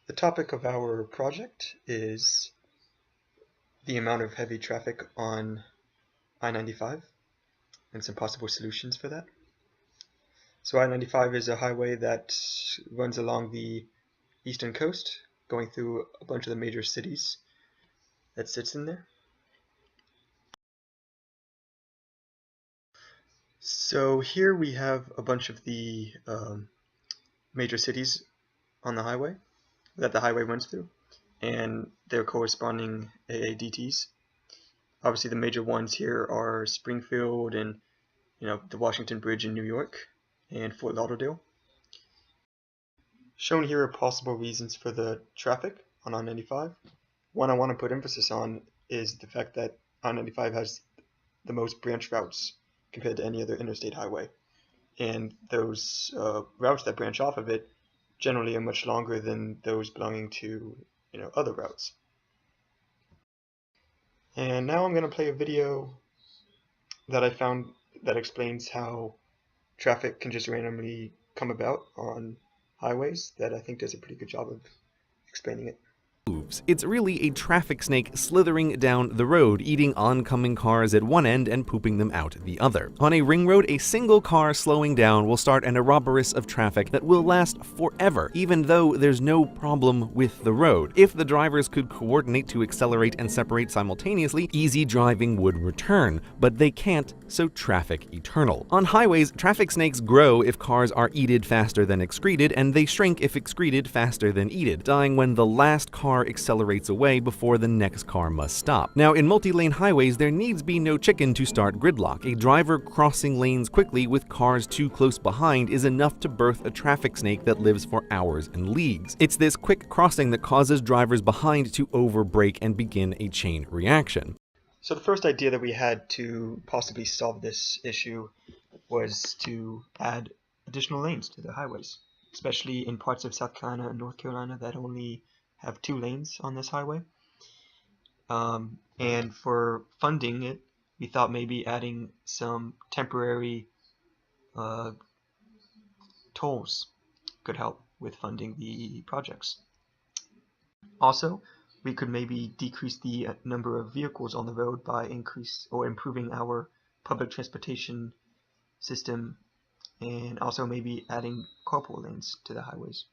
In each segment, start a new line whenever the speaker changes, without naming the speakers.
The topic of our project is the amount of heavy traffic on I-95 and some possible solutions for that. So I-95 is a highway that runs along the eastern coast, going through a bunch of the major cities that sits in there. So here we have a bunch of the major cities on the highway that the highway runs through, and their corresponding AADTs. Obviously the major ones here are Springfield and the Washington Bridge in New York and Fort Lauderdale. Shown here are possible reasons for the traffic on I-95. One I want to put emphasis on is the fact that I-95 has the most branch routes compared to any other interstate highway, and those routes that branch off of it generally are much longer than those belonging to other routes. And now I'm going to play a video that I found that explains how traffic can just randomly come about on highways that I think does a pretty good job of explaining it.
It's really a traffic snake slithering down the road, eating oncoming cars at one end and pooping them out the other. On a ring road, a single car slowing down will start an Ouroboros of traffic that will last forever, even though there's no problem with the road. If the drivers could coordinate to accelerate and separate simultaneously, easy driving would return, but they can't, so traffic eternal. On highways, traffic snakes grow if cars are eated faster than excreted, and they shrink if excreted faster than eated, dying when the last car accelerates away before the next car must stop. Now, in multi-lane highways, there needs be no chicken to start gridlock. A driver crossing lanes quickly with cars too close behind is enough to birth a traffic snake that lives for hours and leagues. It's this quick crossing that causes drivers behind to overbrake and begin a chain reaction.
So the first idea that we had to possibly solve this issue was to add additional lanes to the highways, especially in parts of South Carolina and North Carolina that only have 2 lanes on this highway. And for funding it, we thought maybe adding some temporary tolls could help with funding the projects. Also, we could maybe decrease the number of vehicles on the road by improving our public transportation system, and also maybe adding carpool lanes to the highways.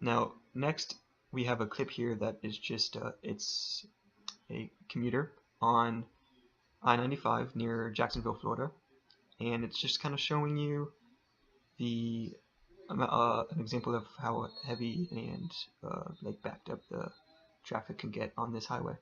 Now, next we have a clip here that is just it's a commuter on I-95 near Jacksonville, Florida, and it's just kind of showing you the an example of how heavy and like backed up the traffic can get on this highway.